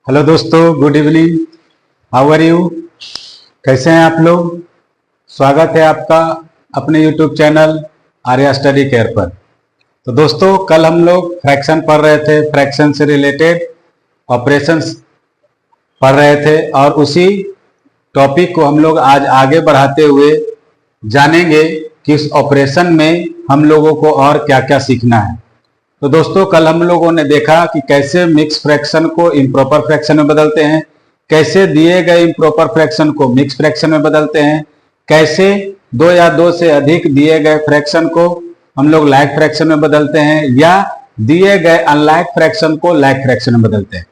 Hello दोस्तों, good evening. How are you? कैसे हैं आप लोग? स्वागत है आपका अपने YouTube channel Arya study care पर। तो दोस्तों, कल हम लोग फ्रैक्शन पढ़ रहे थे, फ्रैक्शन से रिलेटेड ऑपरेशंस पढ़ रहे थे और उसी टॉपिक को हम लोग आज आगे बढ़ाते हुए जानेंगे कि इस ऑपरेशन में हम लोगों को और क्या क्या सीखना है। तो दोस्तों, कल हम लोगों ने देखा कि कैसे मिक्स फ्रैक्शन को इम्प्रॉपर फ्रैक्शन में बदलते हैं, कैसे दिए गए इम्प्रॉपर फ्रैक्शन को मिक्स फ्रैक्शन में बदलते हैं, कैसे दो या दो से अधिक दिए गए फ्रैक्शन को हम लोग लाइक फ्रैक्शन में बदलते हैं या दिए गए अनलाइक फ्रैक्शन को लाइक फ्रैक्शन में बदलते हैं।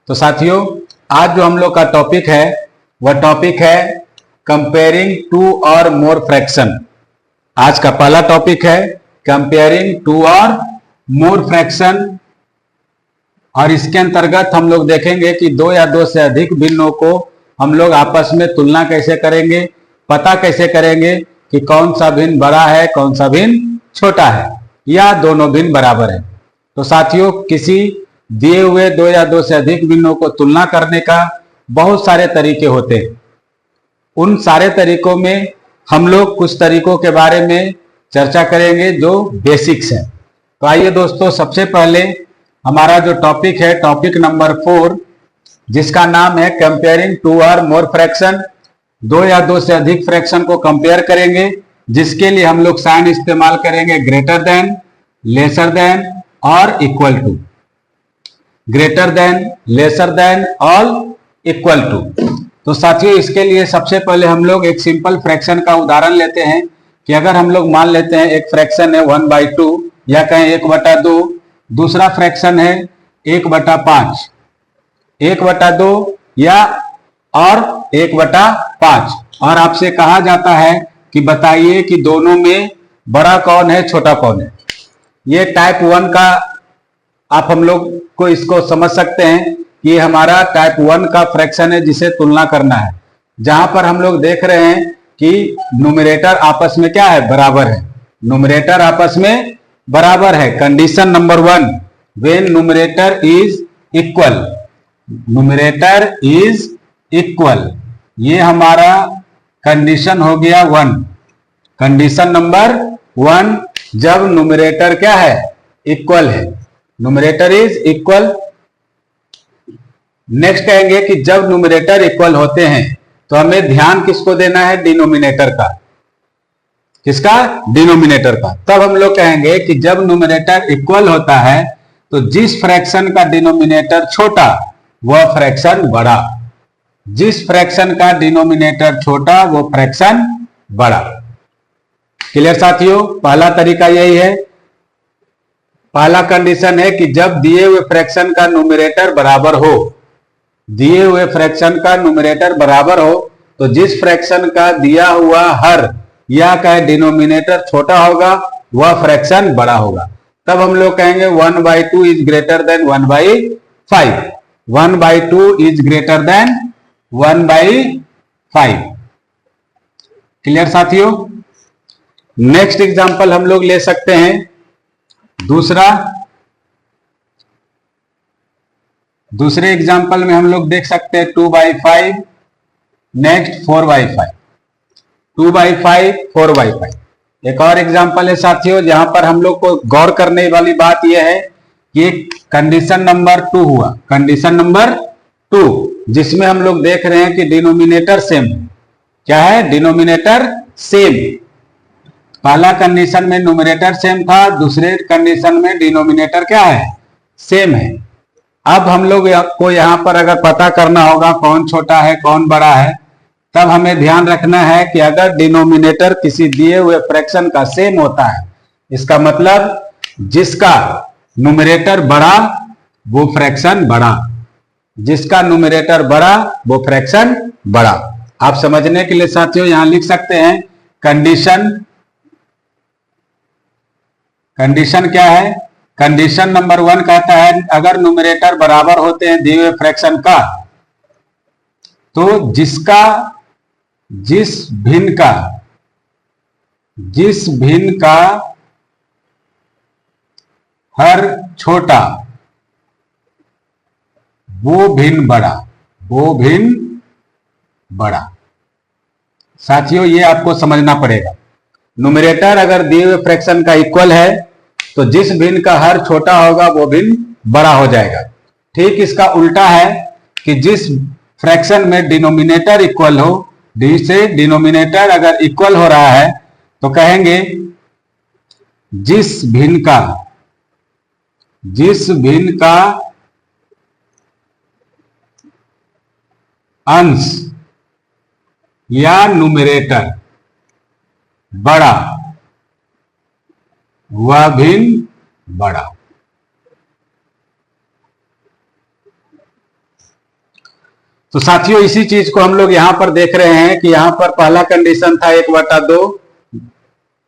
तो साथियों, आज जो हम लोग का टॉपिक है वह टॉपिक है कंपेयरिंग टू और मोर फ्रैक्शन। आज का पहला टॉपिक है कंपेयरिंग टू और मोर फ्रैक्शन और इसके अंतर्गत हम लोग देखेंगे कि दो या दो से अधिक भिन्नों को हम लोग आपस में तुलना कैसे करेंगे, पता कैसे करेंगे कि कौन सा भिन्न बड़ा है, कौन सा भिन्न छोटा है या दोनों भिन्न बराबर है। तो साथियों, किसी दिए हुए दो या दो से अधिक भिन्नों को तुलना करने का बहुत सारे तरीके होते हैं। उन सारे तरीकों में हम लोग कुछ तरीकों के बारे में चर्चा करेंगे जो बेसिक्स है। तो आइए दोस्तों, सबसे पहले हमारा जो टॉपिक है, टॉपिक नंबर 4, जिसका नाम है कंपेयरिंग टू और मोर फ्रैक्शन। दो या दो से अधिक फ्रैक्शन को कंपेयर करेंगे, जिसके लिए हम लोग साइन इस्तेमाल करेंगे ग्रेटर देन, लेसर देन और equal to. Greater than, lesser than और इक्वल टू। तो साथियों, इसके लिए सबसे पहले हम लोग एक सिंपल फ्रैक्शन का उदाहरण लेते हैं कि अगर हम लोग मान लेते हैं एक फ्रैक्शन है 1/2 या कहें 1/2, दूसरा फ्रैक्शन है 1/5, 1/2 या और 1/5 और आपसे कहा जाता है कि बताइए कि दोनों में बड़ा कौन है, छोटा कौन है। ये टाइप 1 का आप हम लोग को इसको समझ सकते हैं कि ये हमारा टाइप 1 का फ्रैक्शन है जिसे तुलना करना है, जहां पर हम लोग देख रहे हैं कि न्यूमरेटर आपस में क्या है, बराबर है। न्यूमरेटर आपस में बराबर है। Condition number 1, when numerator is equal, numerator is equal, ये हमारा कंडीशन हो गया 1। कंडीशन नंबर 1, जब न्यूमरेटर क्या है, इक्वल है, न्यूमरेटर इज इक्वल। नेक्स्ट कहेंगे कि जब न्यूमरेटर इक्वल होते हैं तो हमें ध्यान किसको देना है, डिनोमिनेटर का। किसका? डिनोमिनेटर का। तब हम लोग कहेंगे कि जब न्यूमरेटर इक्वल होता है तो जिस फ्रैक्शन का डिनोमिनेटर छोटा वह फ्रैक्शन बड़ा, जिस फ्रैक्शन का डिनोमिनेटर छोटा वो फ्रैक्शन बड़ा। क्लियर साथियों? पहला तरीका यही है। पहला कंडीशन है कि जब दिए हुए फ्रैक्शन का न्यूमरेटर बराबर हो, दिए हुए फ्रैक्शन का न्यूमरेटर बराबर हो तो जिस फ्रैक्शन का दिया हुआ हर या कहे डिनोमिनेटर छोटा होगा वह फ्रैक्शन बड़ा होगा। तब हम लोग कहेंगे 1/2 is greater then 1/5, 1/2 is greater then 1/5। Clear साथियों? नेक्स्ट एग्जांपल हम लोग ले सकते हैं दूसरे एग्जांपल में हम लोग देख सकते हैं 2/5, नेक्स्ट 4/5, 2/5, 4/5। एक और एग्जांपल है साथियों, जहां पर हम लोग को गौर करने वाली बात यह है कि कंडीशन नंबर 2 हुआ, कंडीशन नंबर 2, जिसमें हम लोग देख रहे हैं कि डिनोमिनेटर सेम है। क्या है? Denominator same. पहला कंडीशन में न्यूमरेटर सेम था, दूसरे कंडीशन में डिनोमिनेटर क्या है, सेम है। अब हम लोग को यहां पर अगर पता करना होगा कौन छोटा है कौन बड़ा है, तब हमें ध्यान रखना है कि अगर डिनोमिनेटर किसी दिए हुए फ्रैक्शन का सेम होता है, इसका मतलब जिसका न्यूमरेटर बड़ा वो फ्रैक्शन बड़ा, जिसका न्यूमरेटर बड़ा वो फ्रैक्शन बड़ा। आप समझने के लिए साथियों यहां लिख सकते हैं कंडीशन क्या है। कंडीशन नंबर 1 कहता है अगर न्यूमरेटर बराबर होते हैं दिए हुए फ्रैक्शन का तो जिस भिन्न का हर छोटा वो भिन्न बड़ा, वो भिन्न बड़ा। साथियों ये आपको समझना पड़ेगा। न्यूमरेटर अगर दिए हुए फ्रैक्शन का इक्वल है तो जिस भिन्न का हर छोटा होगा वो भिन्न बड़ा हो जाएगा। ठीक इसका उल्टा है कि जिस फ्रैक्शन में डिनोमिनेटर इक्वल हो, से डिनोमिनेटर अगर इक्वल हो रहा है तो कहेंगे जिस भिन्न का अंश या न्यूमरेटर बड़ा वह भिन्न बड़ा। तो साथियों इसी चीज को हम लोग यहां पर देख रहे हैं कि यहां पर पहला कंडीशन था 1/2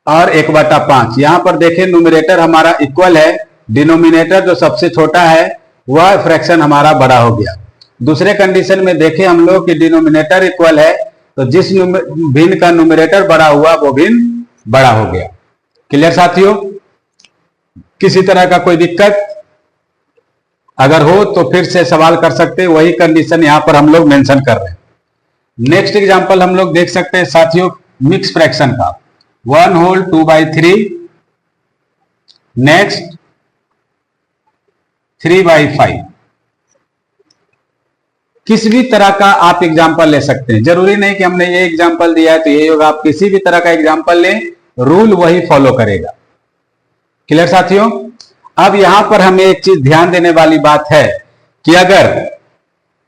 और 1/5। यहां पर देखें न्यूमरेटर हमारा इक्वल है, डिनोमिनेटर जो सबसे छोटा है वह फ्रैक्शन हमारा बड़ा हो गया। दूसरे कंडीशन में देखें हम लोग कि डिनोमिनेटर इक्वल है तो जिस भिन्न का न्यूमरेटर बड़ा हुआ वो भिन्न बड़ा हो गया। क्लियर साथियों? किसी तरह का कोई दिक्कत अगर हो तो फिर से सवाल कर सकते हैं, वही कंडीशन यहां पर हम लोग मेंशन कर रहे हैं। नेक्स्ट एग्जांपल हम लोग देख सकते हैं साथियों मिक्स फ्रैक्शन का, 1/2/3, नेक्स्ट 3/5। किसी भी तरह का आप एग्जांपल ले सकते हैं, जरूरी नहीं कि हमने ये एग्जांपल दिया है तो ये होगा। आप किसी भी तरह का एग्जांपल लें, रूल वही फॉलो करेगा। क्लियर साथियों? अब यहां पर हमें एक चीज ध्यान देने वाली बात है कि अगर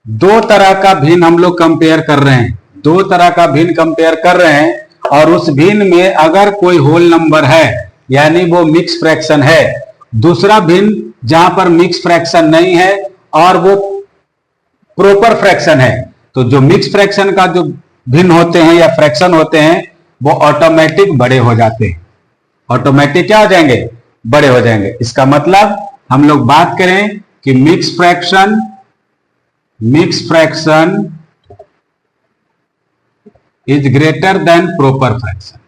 दो तरह का भिन्न हम लोग कंपेयर कर रहे हैं, दो तरह का भिन्न कंपेयर कर रहे हैं और उस भिन्न में अगर कोई होल नंबर है यानी वो मिक्स फ्रैक्शन है, दूसरा भिन्न जहां पर मिक्स फ्रैक्शन नहीं है और वो प्रॉपर फ्रैक्शन है, तो जो मिक्स फ्रैक्शन का जो भिन्न होते हैं या फ्रैक्शन होते हैं वो ऑटोमेटिक बड़े हो जाते हैं। ऑटोमेटिक क्या हो जाएंगे? बड़े हो जाएंगे। इसका मतलब हम लोग बात करें कि mix fraction is greater then proper fraction.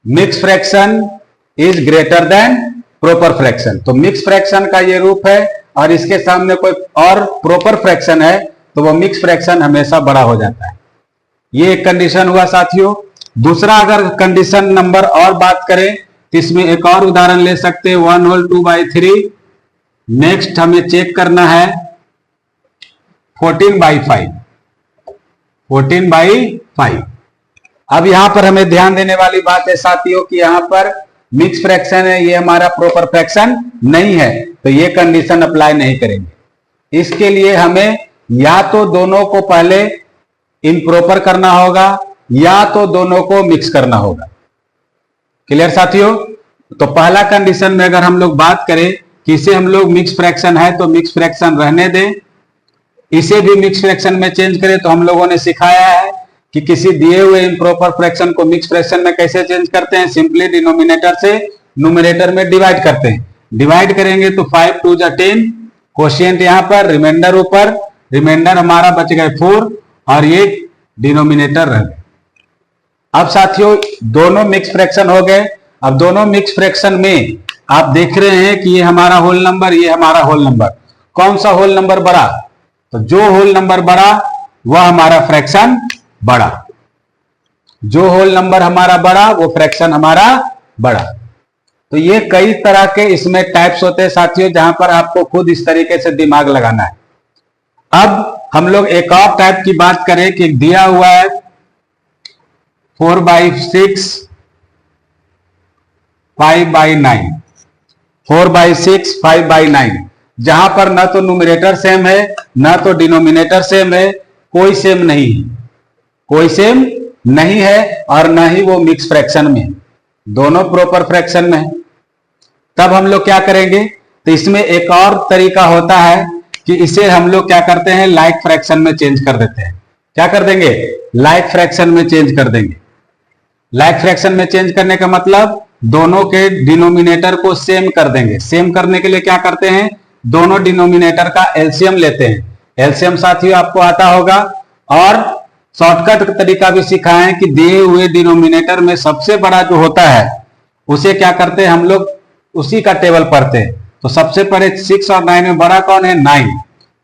Mix fraction is greater then proper fraction. तो मिक्स फ्रैक्शन का ये रूप है और इसके सामने कोई और प्रॉपर फ्रैक्शन है तो वो मिक्स फ्रैक्शन हमेशा बड़ा हो जाता है। ये एक कंडीशन हुआ साथियों। दूसरा अगर कंडीशन नंबर और बात करें तो इसमें एक और उदाहरण ले सकते हैं 1/2/3। नेक्स्ट हमें चेक करना है 14/5। 14/5। अब यहां पर हमें ध्यान देने वाली बात है साथियों कि यहां पर मिक्स फ्रैक्शन है, ये हमारा प्रॉपर फ्रैक्शन नहीं है, तो ये कंडीशन अप्लाई नहीं करेंगे। इसके लिए हमें या तो दोनों को पहले इम्प्रॉपर करना होगा या तो दोनों को मिक्स करना होगा। क्लियर साथियों? तो पहला कंडीशन में अगर हम लोग बात करें कि इसे हम लोग मिक्स फ्रैक्शन है तो मिक्स फ्रैक्शन रहने दें, इसे भी मिक्स फ्रैक्शन में चेंज करें तो हम लोगों ने सिखाया है कि किसी दिए हुए इम्प्रॉपर फ्रैक्शन को मिक्स फ्रैक्शन में कैसे चेंज करते हैं। सिंपली डिनोमिनेटर से न्यूमरेटर में डिवाइड करते हैं। डिवाइड करेंगे तो 5 2 10, क्वोशिएंट यहां पर, रिमाइंडर ऊपर, रिमाइंडर हमारा बच गए 4 और ये डिनोमिनेटर रह गए। अब साथियों दोनों मिक्स फ्रैक्शन हो गए। अब दोनों मिक्स फ्रैक्शन में आप देख रहे हैं कि ये हमारा होल नंबर, ये हमारा होल नंबर। कौन सा होल नंबर बड़ा? तो जो होल नंबर बड़ा वह हमारा फ्रैक्शन बड़ा। जो होल नंबर हमारा बड़ा वो फ्रैक्शन हमारा बड़ा। तो ये कई तरह के इसमें टाइप्स होते हैं साथियों, जहां पर आपको खुद इस तरीके से दिमाग लगाना है। अब हम लोग एक और टाइप की बात करें कि दिया हुआ है 4/6 5/9, 4/6 5/9, जहां पर ना तो न्यूमरेटर सेम है ना तो डिनोमिनेटर सेम है, कोई सेम नहीं है, कोई सेम नहीं है और ना ही वो मिक्स फ्रैक्शन में है, दोनों प्रॉपर फ्रैक्शन में है। तब हम लोग क्या करेंगे? तो इसमें एक और तरीका होता है कि इसे हम लोग क्या करते हैं, लाइक फ्रैक्शन में चेंज कर देते हैं। क्या कर देंगे? लाइक फ्रैक्शन में चेंज कर देंगे। लाइक फ्रैक्शन में चेंज करने का मतलब दोनों के डिनोमिनेटर को सेम कर देंगे। सेम करने के लिए क्या करते हैं? दोनों डिनोमिनेटर का एलसीएम लेते हैं। एलसीएम साथियों आपको आता होगा और शॉर्टकट तरीका भी सिखाएं कि दिए हुए डिनोमिनेटर में सबसे बड़ा जो होता है उसे क्या करते हैं हम लोग, उसी का टेबल पढ़ते हैं। तो सबसे पहले 6 और 9 में बड़ा कौन है? 9।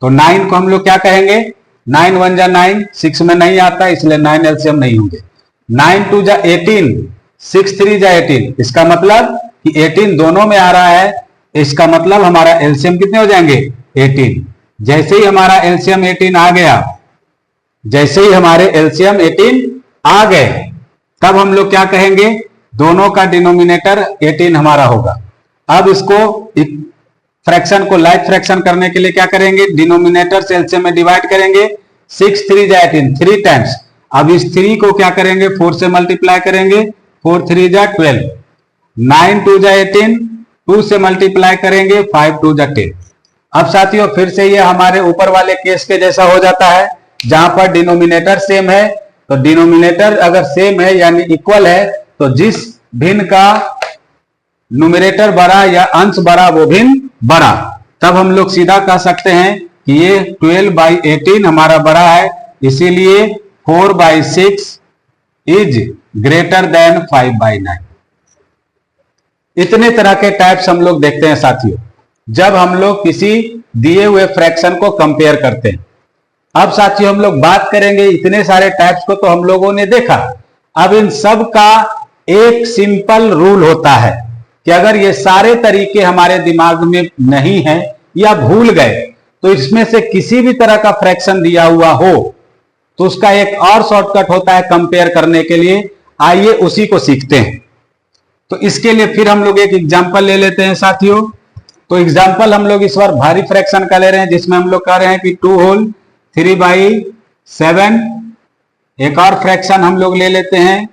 तो 9 को हम लोग क्या कहेंगे? 9 1 जा 9, 6 में नहीं आता इसलिए 9 एलसीएम नहीं होंगे। 9 2 जा 18, 6 3 जा 18, इसका मतलब कि 18 दोनों में आ रहा है, इसका मतलब हमारा एलसीएम कितने हो जाएंगे? 18। जैसे ही हमारा एलसीएम 18 आ गया, जैसे ही हमारे एलसीएम 18 आ गए, तब हम लोग क्या कहेंगे? दोनों का डिनोमिनेटर 18 हमारा होगा। अब इसको फ्रैक्शन को लाइक फ्रैक्शन करने के लिए क्या करेंगे? डिनोमिनेटर से एलसीएम में डिवाइड करेंगे। 6 3 जा 18, 3 टाइम्स। अब इस 3 को क्या करेंगे? 4 से मल्टीप्लाई करेंगे, 4 3 जा 12। 9 2 जा 18, 2 से मल्टीप्लाई करेंगे, 5 2 जा 10। अब साथियों फिर से ये हमारे ऊपर वाले केस के जैसा हो जाता है, जहां पर डिनोमिनेटर सेम है। तो डिनोमिनेटर अगर सेम है यानी इक्वल है, तो जिस भिन्न का न्यूमरेटर बड़ा या अंश बड़ा वो भिन्न बड़ा। तब हम लोग सीधा कह सकते हैं कि ये 12/18 हमारा बड़ा है, इसीलिए 4/6 इज ग्रेटर देन 5/9। इतने तरह के टाइप्स हम लोग देखते हैं साथियों, जब हम लोग किसी दिए हुए फ्रैक्शन को कंपेयर करते हैं। अब साथियों हम लोग बात करेंगे, इतने सारे टाइप्स को तो हम लोगों ने देखा। अब इन सब का एक सिंपल रूल होता है कि अगर ये सारे तरीके हमारे दिमाग में नहीं है या भूल गए, तो इसमें से किसी भी तरह का फ्रैक्शन दिया हुआ हो तो उसका एक और शॉर्टकट होता है कंपेयर करने के लिए। आइए उसी को सीखते हैं। तो इसके लिए फिर हम लोग एक एग्जांपल ले लेते हैं साथियों। तो एग्जांपल हम लोग इस बार भारी फ्रैक्शन का ले रहे हैं, जिसमें हम लोग कह रहे हैं कि 2 होल 3/7। एक और फ्रैक्शन हम लोग ले लेते हैं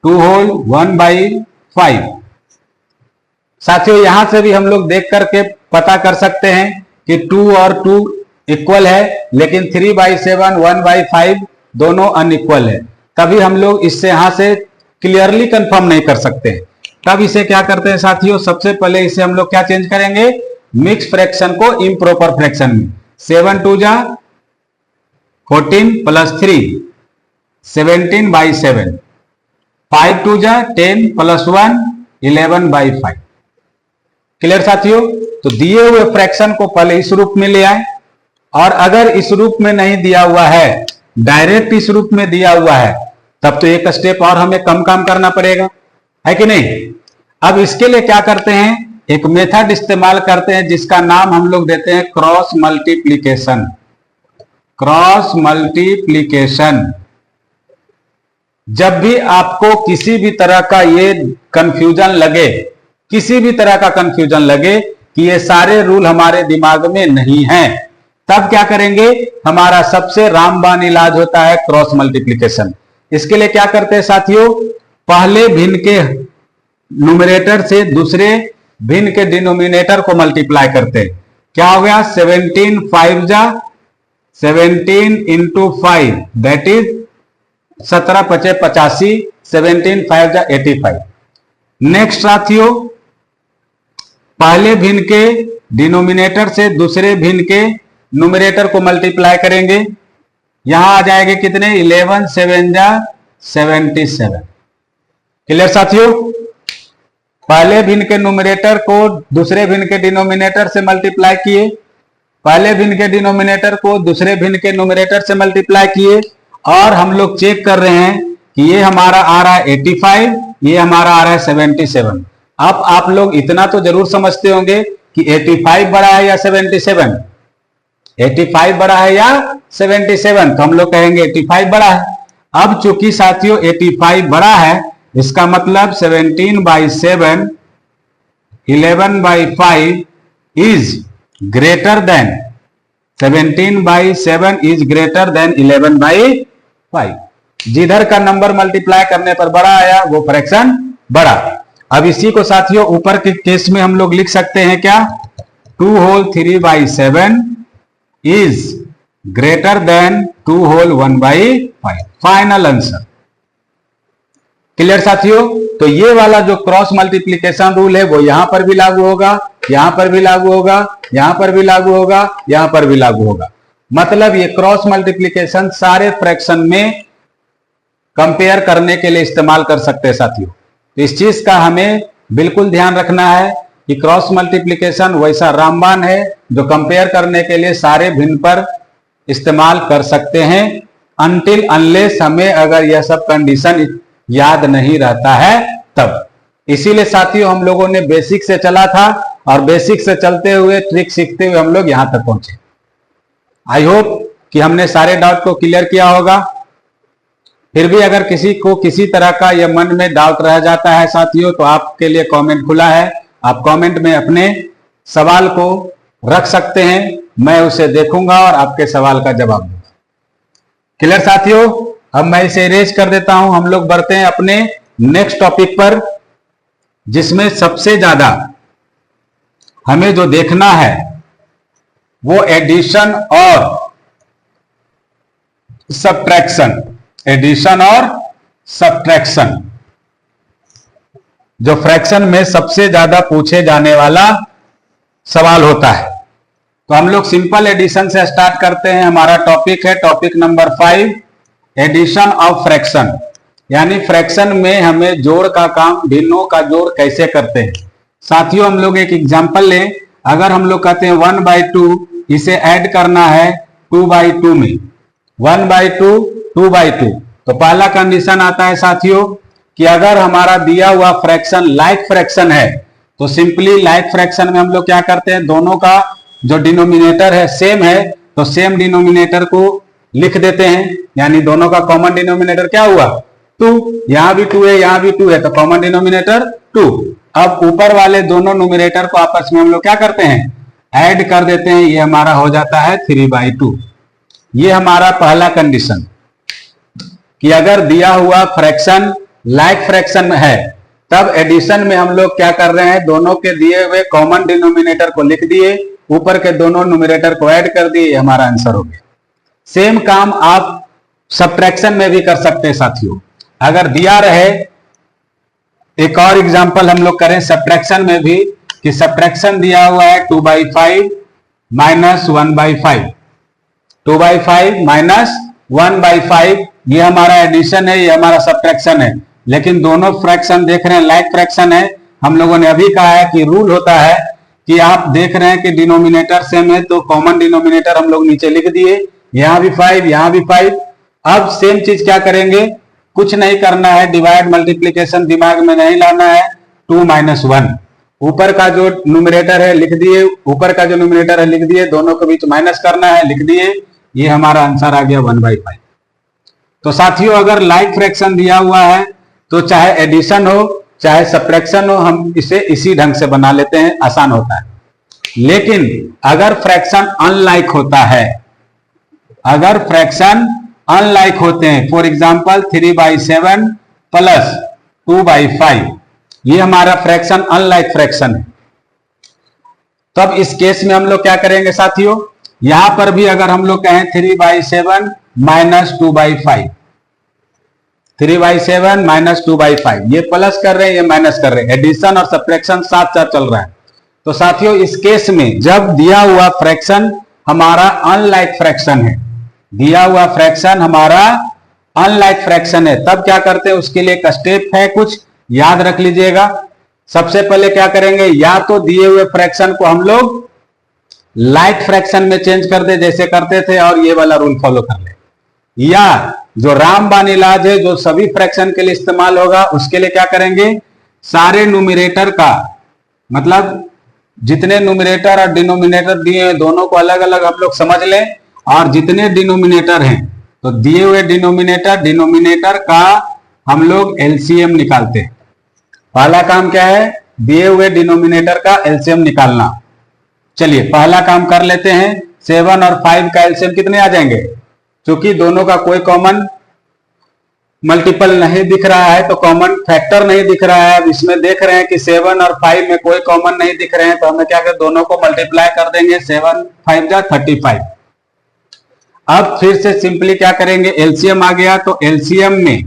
2 होल 1/5। साथियों यहां से भी हम लोग देख करके पता कर सकते हैं कि 2 और 2 इक्वल है, लेकिन 3/7 1/5 दोनों अनइक्वल है। तभी हम लोग इससे यहां से क्लियरली कंफर्म नहीं कर सकते। तब इसे क्या करते हैं साथियों? सबसे पहले इसे हम लोग क्या चेंज करेंगे? मिक्स फ्रैक्शन को इम्प्रॉपर फ्रैक्शन में। 7 2 जा 14 प्लस 3 17/7, 5 2 जा 10 प्लस 1 11/5। क्लियर साथियों? तो दिए हुए फ्रैक्शन को पहले इस रूप में ले आए, और अगर इस रूप में नहीं दिया हुआ है, डायरेक्ट इस रूप में दिया हुआ है, तब तो एक स्टेप और हमें कम काम करना पड़ेगा, है कि नहीं? अब इसके लिए क्या करते हैं? एक मेथड इस्तेमाल करते हैं जिसका नाम हम लोग देते हैं क्रॉस मल्टीप्लीकेशन। Cross multiplication. जब भी आपको किसी भी तरह का ये कंफ्यूजन लगे, किसी भी तरह का कंफ्यूजन लगे कि ये सारे रूल हमारे दिमाग में नहीं हैं, तब क्या करेंगे? हमारा सबसे रामबाण इलाज होता है क्रॉस मल्टीप्लीकेशन। इसके लिए क्या करते हैं साथियों? पहले भिन्न के न्यूमरेटर से दूसरे भिन्न के डिनोमिनेटर को मल्टीप्लाई करते हैं। क्या हो गया? 17 5 जा 17 इंटू 5 दैट इज 17 5 85, 17 5 जा 85। नेक्स्ट साथियों पहले भिन्न के डिनोमिनेटर से दूसरे भिन्न के न्यूमरेटर को मल्टीप्लाई करेंगे। यहां आ जाएंगे कितने? 11 7 जा 77। क्लियर साथियों? पहले भिन्न के न्यूमरेटर को दूसरे भिन्न के डिनोमिनेटर से मल्टीप्लाई किए, पहले भिन्न के डिनोमिनेटर को दूसरे भिन्न के न्यूमरेटर से मल्टीप्लाई किए, और हम लोग चेक कर रहे हैं कि ये हमारा आ रहा है 85, ये हमारा आ रहा है 77। अब आप लोग इतना तो जरूर समझते होंगे कि 85 बड़ा है या 77? 85 बड़ा है या 77? तो हम लोग कहेंगे 85 बड़ा है। अब चूंकि साथियों 85 बड़ा है, इसका मतलब 17/7 11/5 is greater then 17/7 is greater then 11/5। जिधर का नंबर मल्टीप्लाई करने पर बड़ा आया वो फ्रैक्शन बड़ा। अब इसी को साथियों ऊपर के केस में हम लोग लिख सकते हैं क्या? 2 whole 3/7 is greater than 2 whole 1/5। Final answer. Clear साथियों? तो ये वाला जो क्रॉस मल्टीप्लीकेशन रूल है वो यहां पर भी लागू होगा, यहां पर भी लागू होगा, यहां पर भी लागू होगा, यहां पर भी लागू होगा। मतलब ये क्रॉस मल्टीप्लीकेशन सारे फ्रैक्शन में कंपेयर करने के लिए इस्तेमाल कर सकते हैं साथियों। तो इस चीज का हमें बिल्कुल ध्यान रखना है कि क्रॉस मल्टीप्लिकेशन वैसा रामबाण है जो कंपेयर करने के लिए सारे भिन्न पर इस्तेमाल कर सकते हैं, अनटिल अनलेस हमें अगर यह सब कंडीशन याद नहीं रहता है तब। इसीलिए साथियों हम लोगों ने बेसिक से चला था और बेसिक से चलते हुए ट्रिक सीखते हुए हम लोग यहां तक पहुंचे। आई होप कि हमने सारे डाउट को क्लियर किया होगा। फिर भी अगर किसी को किसी तरह का यह मन में डाउट रह जाता है साथियों, तो आपके लिए कमेंट खुला है। आप कमेंट में अपने सवाल को रख सकते हैं, मैं उसे देखूंगा और आपके सवाल का जवाब दूंगा। क्लियर साथियों? अब मैं इसे इरेज कर देता हूं। हम लोग बढ़ते हैं अपने नेक्स्ट टॉपिक पर, जिसमें सबसे ज्यादा हमें जो देखना है वो एडिशन और सब्ट्रैक्शन। एडिशन और सब्ट्रैक्शन जो फ्रैक्शन में सबसे ज्यादा पूछे जाने वाला सवाल होता है। तो हम लोग सिंपल एडिशन से स्टार्ट करते हैं। हमारा टॉपिक है topic number 5, addition of fraction, यानी फ्रैक्शन में हमें जोड़ का काम, भिन्नों का जोड़ कैसे करते हैं। साथियों हम लोग एक एग्जांपल लें। अगर हम लोग कहते हैं 1/2, इसे ऐड करना है 2/2 में, 1/2 2/2, तो पहला कंडीशन आता है साथियों कि अगर हमारा दिया हुआ फ्रैक्शन लाइक फ्रैक्शन है तो सिंपली लाइक फ्रैक्शन में हम लोग क्या करते हैं, दोनों का जो डिनोमिनेटर है सेम है तो सेम डिनोमिनेटर को लिख देते हैं, यानी दोनों का कॉमन डिनोमिनेटर क्या हुआ 2। यहां भी 2 है, यहां भी 2 है, तो कॉमन डिनोमिनेटर 2। अब ऊपर वाले दोनों न्यूमरेटर को आपस में हम लोग क्या करते हैं, ऐड कर देते हैं। ये हमारा हो जाता है 3/2। ये हमारा पहला कंडीशन कि अगर दिया हुआ फ्रैक्शन लाइक फ्रैक्शन में है तब एडिशन में हम लोग क्या कर रहे हैं, दोनों के दिए हुए कॉमन डिनोमिनेटर को लिख दिए, ऊपर के दोनों न्यूमरेटर को ऐड कर दिए, हमारा आंसर हो गया। सेम काम आप सब्ट्रैक्शन में भी कर सकते हैं साथियों। अगर दिया रहे, एक और एग्जांपल हम लोग करें सब्ट्रैक्शन में भी, कि सब्ट्रैक्शन दिया हुआ है 2/5 माइनस 1/5, 2/5 माइनस 1/5, ये हमारा एडिशन है, ये हमारा सब्ट्रैक्शन है। लेकिन दोनों फ्रैक्शन देख रहे हैं लाइक फ्रैक्शन है। हम लोगों ने अभी कहा है कि रूल होता है कि आप देख रहे हैं कि डिनोमिनेटर सेम है तो कॉमन डिनोमिनेटर हम लोग नीचे लिख दिए, यहां भी 5 यहां भी 5। अब सेम चीज क्या करेंगे, कुछ नहीं करना है, डिवाइड मल्टीप्लीकेशन दिमाग में नहीं लाना है। 2 - 1, ऊपर का जो न्यूमरेटर है लिख दिए, ऊपर का जो न्यूमरेटर है लिख दिए, दोनों के बीच माइनस करना है, लिख दिए, ये हमारा आंसर आ गया 1/5। तो साथियों अगर लाइक फ्रैक्शन दिया हुआ है तो चाहे एडिशन हो चाहे सब्ट्रैक्शन हो, हम इसे इसी ढंग से बना लेते हैं, आसान होता है। लेकिन अगर फ्रैक्शन अनलाइक होता है, अगर फ्रैक्शन अनलाइक होते हैं, फॉर एग्जांपल 3/7 प्लस 2/5, ये हमारा फ्रैक्शन अनलाइक फ्रैक्शन है, तब इस केस में हम लोग क्या करेंगे साथियों, यहां पर भी अगर हम लोग कहें 3/7 माइनस 2/5, 3/7 माइनस 2/5, ये प्लस कर रहे हैं ये माइनस कर रहे हैं, एडिशन और सब्ट्रैक्शन साथ साथ चल रहा है। तो साथियों इस केस में जब दिया हुआ फ्रैक्शन हमारा अनलाइक फ्रैक्शन है, दिया हुआ फ्रैक्शन हमारा अनलाइक फ्रैक्शन है, तब क्या करते हैं, उसके लिए एक स्टेप है, कुछ याद रख लीजिएगा। सबसे पहले क्या करेंगे, या तो दिए हुए फ्रैक्शन को हम लोग लाइक फ्रैक्शन में चेंज कर दे जैसे करते थे और ये वाला रूल फॉलो कर ले, या जो रामबाण इलाज है जो सभी फ्रैक्शन के लिए इस्तेमाल होगा, उसके लिए क्या करेंगे, सारे न्यूमरेटर का मतलब जितने न्यूमरेटर और डिनोमिनेटर दिए हैं दोनों को अलग अलग हम लोग समझ लें, और जितने डिनोमिनेटर हैं तो दिए हुए डिनोमिनेटर का हम लोग एलसीएम निकालते हैं। पहला काम क्या है, दिए हुए डिनोमिनेटर का एलसीएम निकालना। चलिए पहला काम कर लेते हैं। 7 और 5 का एलसीएम कितने आ जाएंगे, क्योंकि दोनों का कोई कॉमन मल्टीपल नहीं दिख रहा है, तो कॉमन फैक्टर नहीं दिख रहा है। अब इसमें देख रहे हैं कि 7 और 5 में कोई कॉमन नहीं दिख रहे हैं, तो हमें क्या कर, दोनों को मल्टीप्लाई कर देंगे, 7 5 जा 35। अब फिर से सिंपली क्या करेंगे, एलसीएम आ गया तो एलसीएम में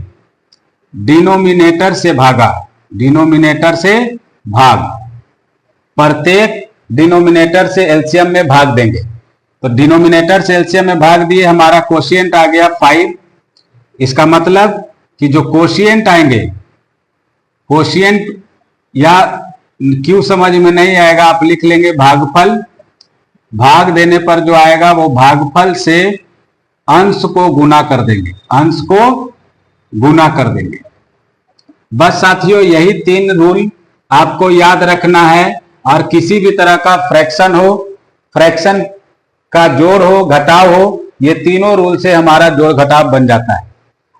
डिनोमिनेटर से भागा, डिनोमिनेटर से भाग, प्रत्येक डिनोमिनेटर से एलसीएम में भाग देंगे। तो डिनोमिनेटर से एलसीएम में भाग दिए, हमारा कोशिएंट आ गया 5। इसका मतलब कि जो कोशिएंट आएंगे, कोशिएंट या क्यों समझ में नहीं आएगा आप लिख लेंगे भागफल। भाग देने पर जो आएगा वो भागफल से अंश को गुना कर देंगे, अंश को गुना कर देंगे। बस साथियों यही 3 रूल आपको याद रखना है। और किसी भी तरह का फ्रैक्शन हो, फ्रैक्शन का जोड़ हो, घटाव हो, ये तीनों रूल से हमारा जोड़ घटाव बन जाता है।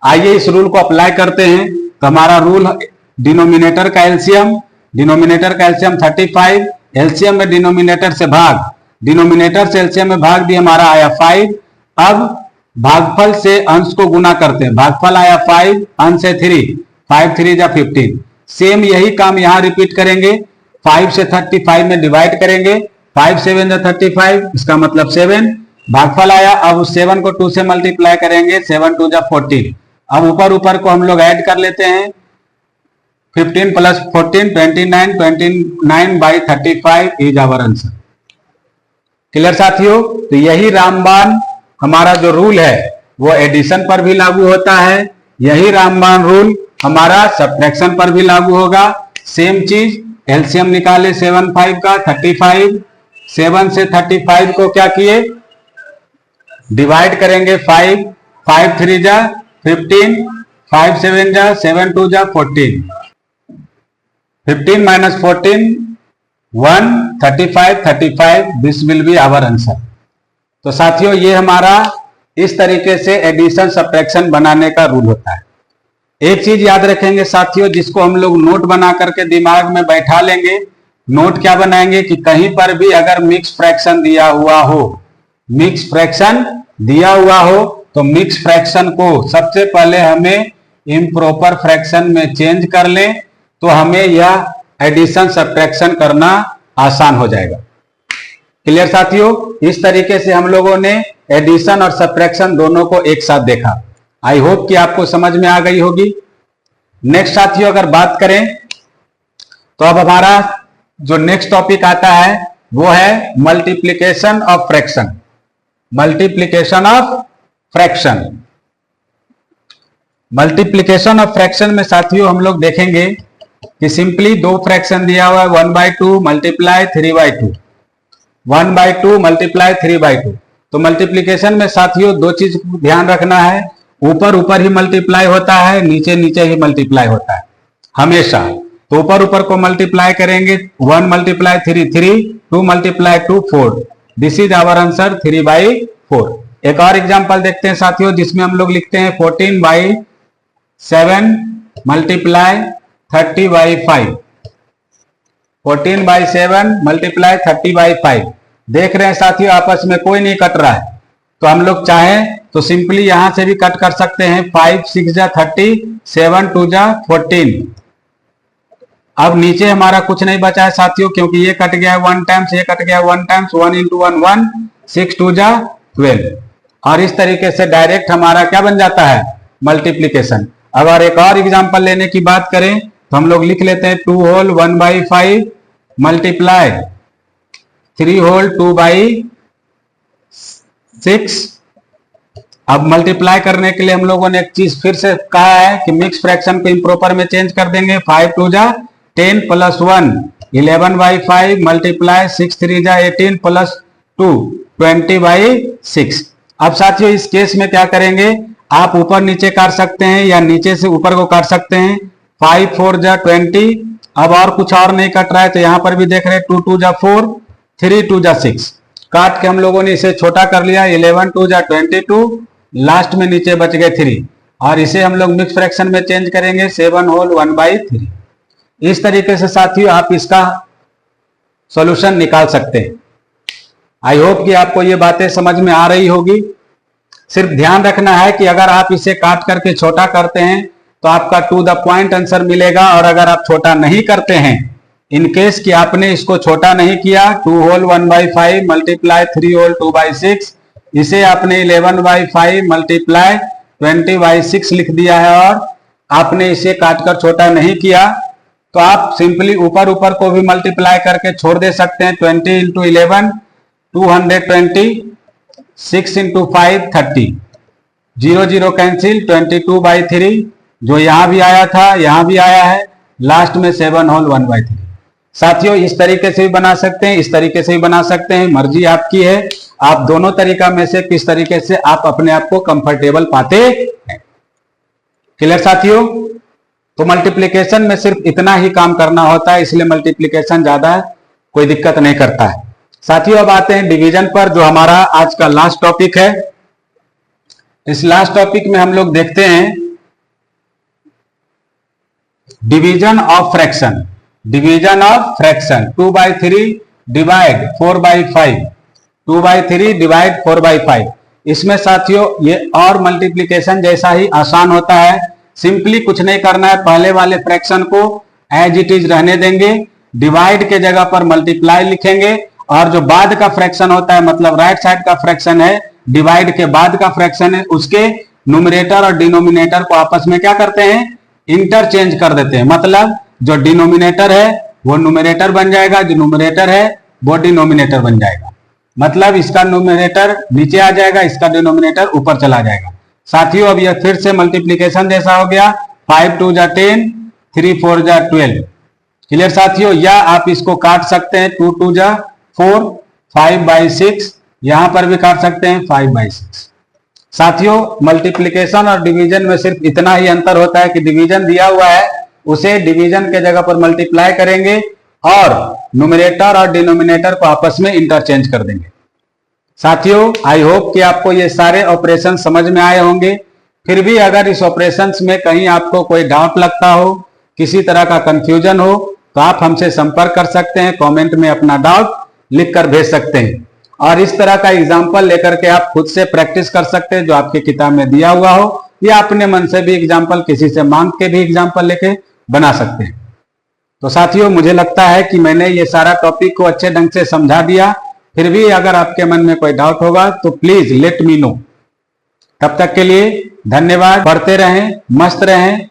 आइए इस रूल को अप्लाई करते हैं। तो हमारा रूल डिनोमिनेटर का एलसीएम, डिनोमिनेटर का एलसीएम 35, एलसीएम में डिनोमिनेटर से भाग, डिनोमिनेटर से एलसीएम में भाग दिया, हमारा आया 5। अब भागफल से अंश को गुना करते हैं, भागफल आया 5, अंश है 3, 5 3 जा 15। सेम यही काम यहां रिपीट करेंगे, 5 से 35 में डिवाइड करेंगे, 5 7 जा 35, इसका मतलब 7। भागफल आया, अब उस 7 को 2 से मल्टीप्लाई करेंगे, 7 2 जा 14। अब ऊपर ऊपर को हम लोग ऐड कर लेते हैं, 15 plus 14 29, 29 by 35 is our answer. Clear साथियों? तो यही रामबाण हमारा जो रूल है वो एडिशन पर भी लागू होता है, यही रामबाण रूल हमारा सब्ट्रैक्शन पर भी लागू होगा। सेम चीज, एलसीएम निकाले 7 5 का 35, 7 से 35 को क्या किए, डिवाइड करेंगे 5, 5 3 जा 15, 5 7 जा 7 2 जा 14, 15 minus 14 1, 35 35, this will be our answer. तो साथियों ये हमारा इस तरीके से एडिशन सब्ट्रैक्शन बनाने का रूल होता है। एक चीज याद रखेंगे साथियों, जिसको हम लोग नोट बना करके दिमाग में बैठा लेंगे। नोट क्या बनाएंगे कि कहीं पर भी अगर मिक्स फ्रैक्शन दिया हुआ हो, मिक्स फ्रैक्शन दिया हुआ हो, तो मिक्स फ्रैक्शन को सबसे पहले हमें इम्प्रॉपर फ्रैक्शन में चेंज कर लें, तो हमें यह एडिशन सब्ट्रैक्शन करना आसान हो जाएगा। क्लियर साथियों? इस तरीके से हम लोगों ने एडिशन और सब्ट्रैक्शन दोनों को एक साथ देखा। आई होप कि आपको समझ में आ गई होगी। नेक्स्ट साथियों अगर बात करें तो अब हमारा जो नेक्स्ट टॉपिक आता है वो है multiplication of fraction. Multiplication of fraction, multiplication of fraction में साथियों हम लोग देखेंगे कि सिंपली 2 फ्रैक्शन दिया हुआ है, 1/2 मल्टीप्लाई 3/2, 1/2 मल्टीप्लाई 3/2। तो मल्टीप्लीकेशन में साथियों 2 चीज ध्यान रखना है, ऊपर ऊपर ही मल्टीप्लाई होता है, नीचे नीचे ही मल्टीप्लाई होता है हमेशा। तो ऊपर ऊपर को मल्टीप्लाई करेंगे, 1 multiply 3 3, 2 multiply 2 4, this is our answer 3/4। एक और एग्जांपल देखते हैं साथियों, जिसमें हम लोग लिखते हैं 14/7 मल्टीप्लाई 30/5, 14/7 मल्टीप्लाई 30/5। देख रहे हैं साथियों आपस में कोई नहीं कट रहा है, तो हम लोग चाहें तो सिंपली यहां से भी कट कर सकते हैं, 5 6 जा 30, 7 2 जा 14। अब नीचे हमारा कुछ नहीं बचा है साथियों, क्योंकि ये कट गया है 1 टाइम्स, ये कट गया 1 टाइम्स, 1 into 1 1, 6 2 जा 12। और इस तरीके से डायरेक्ट हमारा क्या बन जाता है, मल्टीप्लीकेशन। अगर एक और एग्जांपल लेने की बात करें तो हम लोग लिख लेते हैं 2 होल 1/5 मल्टीप्लाई 3 होल 2/6। अब मल्टीप्लाई करने के लिए हम लोगों ने एक चीज फिर से कहा है कि मिक्स फ्रैक्शन को इम्प्रॉपर में चेंज कर देंगे, 5 2 जा 10 प्लस 1 11/5 मल्टीप्लाई 6 3 जा 18 प्लस 2 20/6। अब साथियों इस केस में क्या करेंगे, आप ऊपर नीचे काट सकते हैं या नीचे से ऊपर को काट सकते हैं, 5 4 जा 20। अब और कुछ और नहीं कट रहा है तो यहां पर भी देख रहे हैं 2 2 जा 4, 3 2 जा 6। काट के हम लोगों ने इसे छोटा कर लिया, 11 2 जा 22, लास्ट में नीचे बच गए 3, और इसे हम लोग मिक्स फ्रैक्शन में चेंज करेंगे, 7 होल 1/3। इस तरीके से साथियों आप इसका सॉल्यूशन निकाल सकते हैं। आई होप कि आपको ये बातें समझ में आ रही होगी। सिर्फ ध्यान रखना है कि अगर आप इसे काट करके छोटा करते हैं तो आपका टू द पॉइंट आंसर मिलेगा, और अगर आप छोटा नहीं करते हैं, इन केस कि आपने इसको छोटा नहीं किया, 2 होल 1/5 मल्टीप्लाई 3 होल 2/6, इसे आपने 11/5 मल्टीप्लाई 20/6 लिख दिया है और आपने इसे काटकर छोटा नहीं किया, तो आप सिंपली ऊपर ऊपर को भी मल्टीप्लाई करके छोड़ दे सकते हैं। 20 into 11 220, 6 into 5 30, 0 0 कैंसिल, 22/3 जो यहां भी आया था यहां भी आया है, लास्ट में 7 होल 1/3। साथियों इस तरीके से भी बना सकते हैं, इस तरीके से भी बना सकते हैं, मर्जी आपकी है। आप दोनों तरीका में से किस तरीके से आप अपने आप को कंफर्टेबल पाते हैं। क्लियर साथियों? तो मल्टीप्लिकेशन में सिर्फ इतना ही काम करना होता है, इसलिए मल्टीप्लिकेशन ज्यादा कोई दिक्कत नहीं करता है। साथियों अब आते हैं डिवीजन पर, जो हमारा आज का लास्ट टॉपिक है। इस लास्ट टॉपिक में हम लोग देखते हैं division of fraction. Division of fraction 2/3 divide 4/5, 2/3 divide 4/5। इसमें साथियों ये और मल्टीप्लिकेशन जैसा ही आसान होता है। सिंपली कुछ नहीं करना है, पहले वाले फ्रैक्शन को एज इट इज रहने देंगे, डिवाइड के जगह पर मल्टीप्लाई लिखेंगे, और जो बाद का फ्रैक्शन होता है, मतलब राइट साइड का फ्रैक्शन है, डिवाइड के बाद का फ्रैक्शन है, उसके न्यूमरेटर और डिनोमिनेटर को आपस में क्या करते हैं, इंटरचेंज कर देते हैं। मतलब जो डिनोमिनेटर है वो न्यूमरेटर बन जाएगा, जो न्यूमरेटर है वो डिनोमिनेटर बन जाएगा। मतलब इसका न्यूमरेटर नीचे आ जाएगा, इसका डिनोमिनेटर ऊपर चला जाएगा। साथियों अब यह फिर से मल्टीप्लिकेशन जैसा हो गया, 5 2 जा 10, 3 4 जा 12। क्लियर साथियों? या आप इसको काट सकते हैं, 2 2 जा 4, 5/6, यहां पर भी काट सकते हैं 5/6। साथियों मल्टीप्लिकेशन और डिवीजन में सिर्फ इतना ही अंतर होता है कि डिवीजन दिया हुआ है, उसे डिवीजन के जगह पर मल्टीप्लाई करेंगे और न्यूमरेटर और डिनोमिनेटर को आपस में इंटरचेंज कर देंगे। साथियों आई होप कि आपको ये सारे ऑपरेशन समझ में आए होंगे। फिर भी अगर इस ऑपरेशंस में कहीं आपको कोई डाउट लगता हो, किसी तरह का कंफ्यूजन हो, तो आप हमसे संपर्क कर सकते हैं, कमेंट में अपना डाउट लिख कर भेज सकते हैं, और इस तरह का एग्जाम्पल लेकर के आप खुद से प्रैक्टिस कर सकते हैं जो आपकी किताब में दिया हुआ हो, या अपने मन से भी एग्जाम्पल, किसी से मांग के भी एग्जाम्पल लेके बना सकते हैं। तो साथियों मुझे लगता है कि मैंने ये सारा टॉपिक को अच्छे ढंग से समझा दिया। फिर भी अगर आपके मन में कोई डाउट होगा तो प्लीज लेट मी नो। तब तक के लिए धन्यवाद। पढ़ते रहें, मस्त रहें।